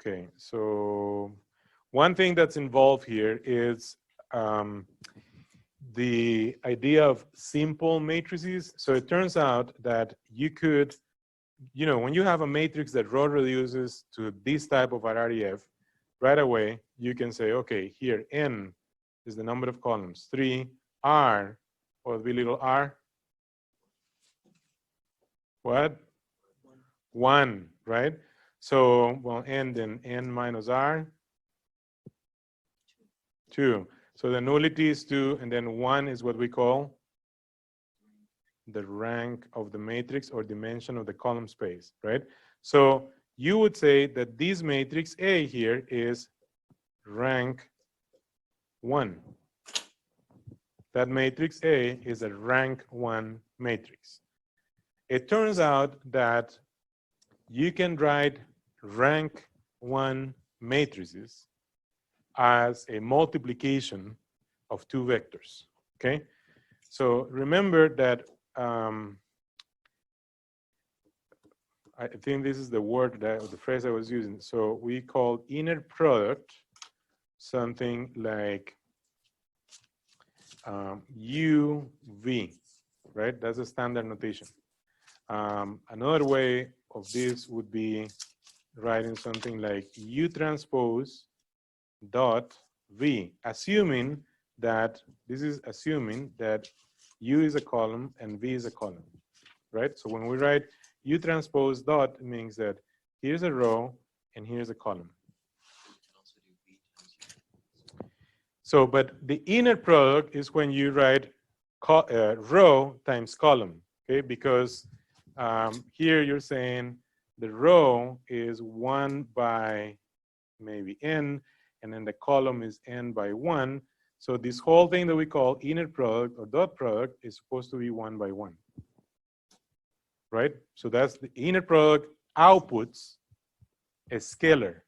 Okay, so one thing that's involved here is the idea of simple matrices. So it turns out that you could, when you have a matrix that row reduces to this type of RREF, right away you can say, okay, here n is the number of columns, 3, r, what would be little r? What? 1, right? So, well, n then n minus r, 2. So the nullity is 2, and then 1 is what we call the rank of the matrix or dimension of the column space, right? So you would say that this matrix A here is rank 1. That matrix A is a rank 1 matrix. It turns out that you can write rank 1 matrices as a multiplication of 2 vectors, okay? So remember that I think this is the word the phrase I was using. So we call inner product something like UV, right? That's a standard notation. Another way of this would be writing something like U transpose dot V, assuming that this is assuming that U is a column and V is a column, right? So when we write U transpose dot, it means that here's a row and here's a column. So, but the inner product is when you write row times column, okay? Because here you're saying the row is 1 by maybe n, and then the column is n by 1. So this whole thing that we call inner product or dot product is supposed to be 1 by 1, right? So that's the inner product outputs a scalar.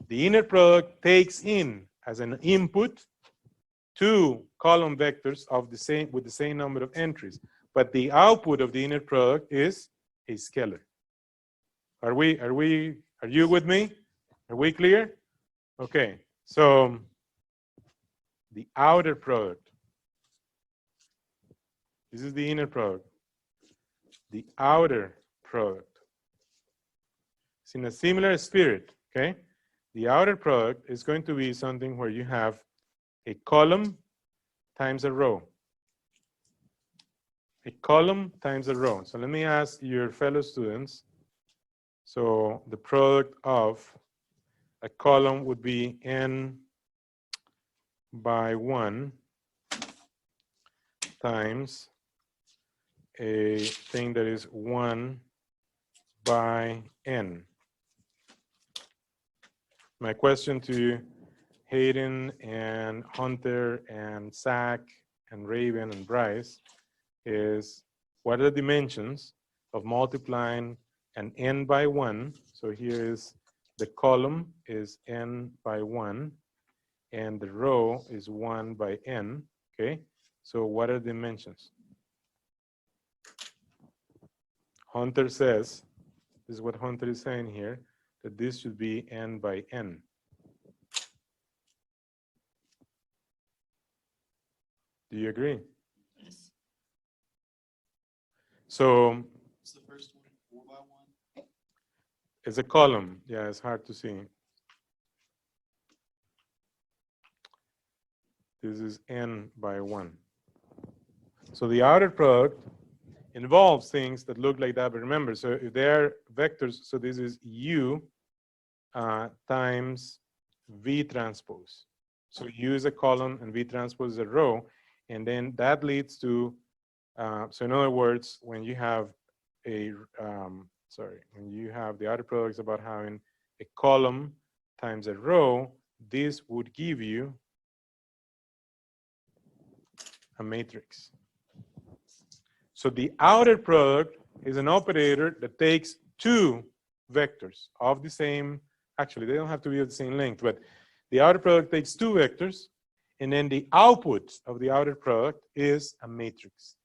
The inner product takes in as an input 2 column vectors of the same with the same number of entries, but the output of the inner product is a scalar. Are you with me? Are we clear? Okay, so the outer product. This is the inner product. The outer product. It's in a similar spirit, okay? The outer product is going to be something where you have a column times a row. A column times a row. So let me ask your fellow students. So the product of a column would be n by 1 times a thing that is 1 by n. My question to Hayden and Hunter and Zach and Raven and Bryce is, what are the dimensions of multiplying an n by 1? So here is the column is n by 1 and the row is 1 by n, okay? So what are the dimensions? Hunter says, this is what Hunter is saying here, that this should be n by n. Do you agree? Yes. So What's the first one? 4 by 1? it's a column. Yeah, it's hard to see. This is n by 1. So the outer product involves things that look like that, but remember, so if they're vectors, so this is U times V transpose. So U is a column and V transpose is a row, and then that leads to, so in other words, when you have a, when you have the outer product is about having a column times a row, this would give you a matrix. So the outer product is an operator that takes 2 vectors of the same, actually they don't have to be of the same length, but the outer product takes 2 vectors, and then the output of the outer product is a matrix.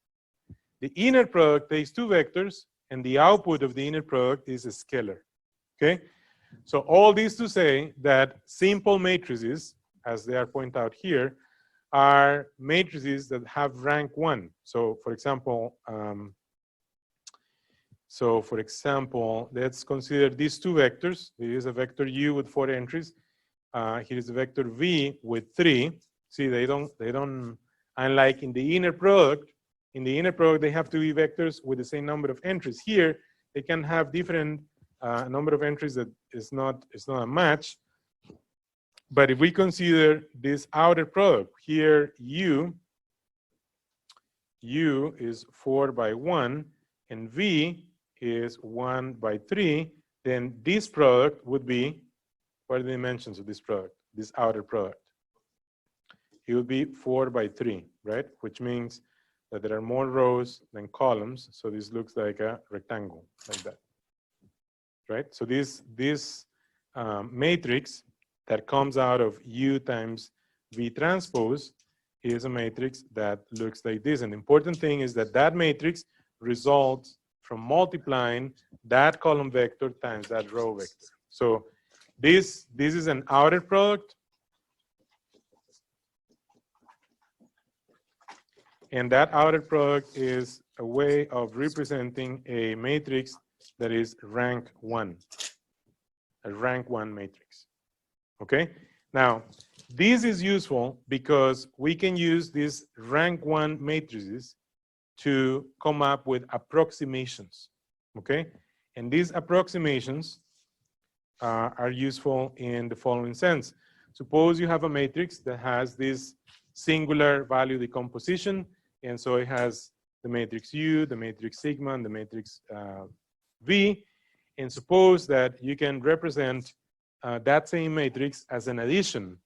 The inner product takes 2 vectors, and the output of the inner product is a scalar, okay? So all this to say that simple matrices, as they are pointed out here, are matrices that have rank 1. So for example, let's consider these two vectors. Here is a vector U with 4 entries. Here is a vector V with 3. See, they don't, unlike in the inner product, they have to be vectors with the same number of entries. Here, they can have different number of entries that is not a match. But if we consider this outer product, here U is 4 by 1, and V is 1 by 3, then this product would be, what are the dimensions of this product, this outer product? It would be 4 by 3, right? Which means that there are more rows than columns, so this looks like a rectangle, like that, right? So this matrix that comes out of U times V transpose is a matrix that looks like this. And the important thing is that that matrix results from multiplying that column vector times that row vector. So this is an outer product. And that outer product is a way of representing a matrix that is rank 1, a rank 1 matrix. Okay? Now, this is useful because we can use these rank 1 matrices to come up with approximations. Okay? And these approximations are useful in the following sense. Suppose you have a matrix that has this singular value decomposition, and so it has the matrix U, the matrix sigma, and the matrix V. And suppose that you can represent that same matrix as an addition,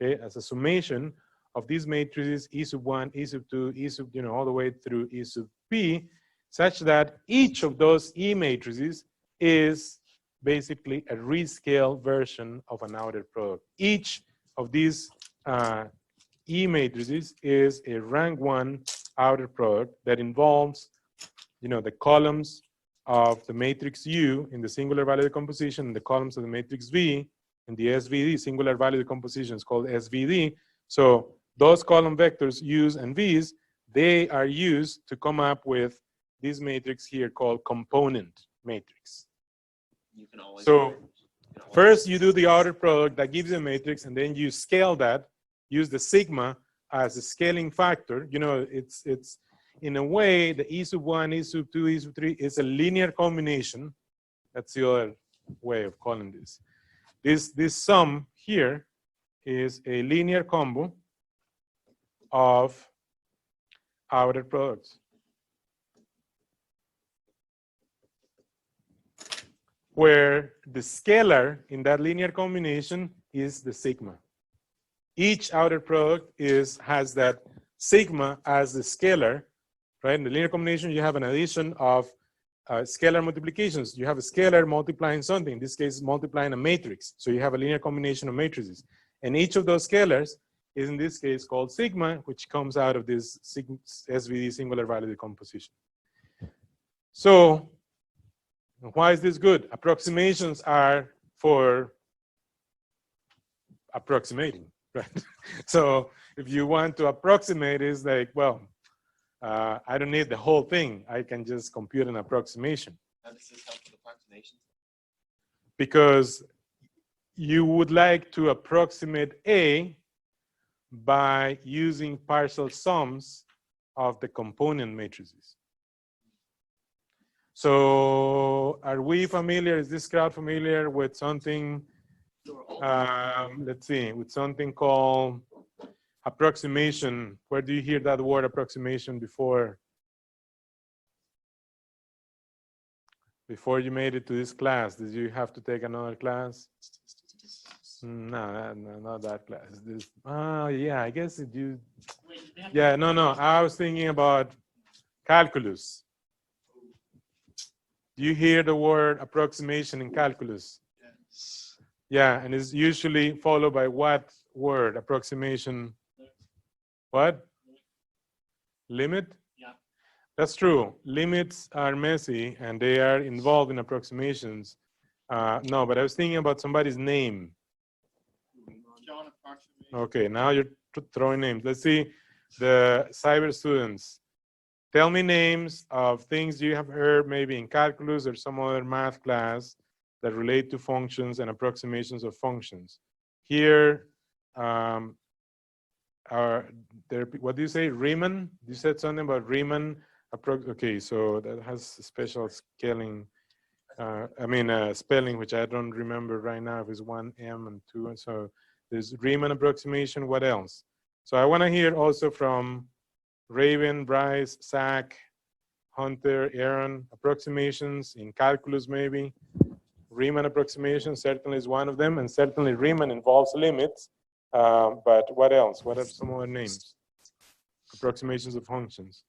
okay, as a summation of these matrices E sub 1, E sub 2, E sub, all the way through E sub P, such that each of those E matrices is basically a rescale version of an outer product. Each of these E matrices is a rank 1 outer product that involves, the columns of the matrix U in the singular value decomposition and the columns of the matrix V in the SVD, singular value decomposition is called SVD. So those column vectors, U's and V's, they are used to come up with this matrix here called component matrix. You can always So first you do the outer product that gives you a matrix, and then you scale that, use the sigma as a scaling factor. It's in a way, the E sub 1, E sub 2, E sub 3 is a linear combination. That's the other way of calling this. This sum here is a linear combo of outer products, where the scalar in that linear combination is the sigma. Each outer product has that sigma as the scalar, right? In the linear combination, you have an addition of scalar multiplications. You have a scalar multiplying something, in this case, multiplying a matrix. So you have a linear combination of matrices. And each of those scalars is, in this case, called sigma, which comes out of this SVD, singular value decomposition. So why is this good? Approximations are for approximating, right? So if you want to approximate, it's like, well, I don't need the whole thing. I can just compute an approximation. How does this help with approximations? Because you would like to approximate A by using partial sums of the component matrices. So are we familiar, is this crowd familiar with something, let's see, with something called approximation? Where do you hear that word approximation before? Before you made it to this class, did you have to take another class? No, not that class. Yeah, I guess it you. Yeah, no. I was thinking about calculus. Do you hear the word approximation in calculus? Yes. Yeah, and it's usually followed by what word? Approximation. What? Limit? Yeah. That's true. Limits are messy and they are involved in approximations. No, but I was thinking about somebody's name. John approximation. Okay, now you're throwing names. Let's see, the cyber students. Tell me names of things you have heard maybe in calculus or some other math class that relate to functions and approximations of functions. Here, what do you say, Riemann? You said something about Riemann. Okay, so that has special scaling. Spelling, which I don't remember right now if it's 1 M and 2. And so there's Riemann approximation. What else? So I want to hear also from Raven, Bryce, Zach, Hunter, Aaron, approximations in calculus maybe. Riemann approximation certainly is one of them, and certainly Riemann involves limits. But what else? What are some other names? Approximations of functions.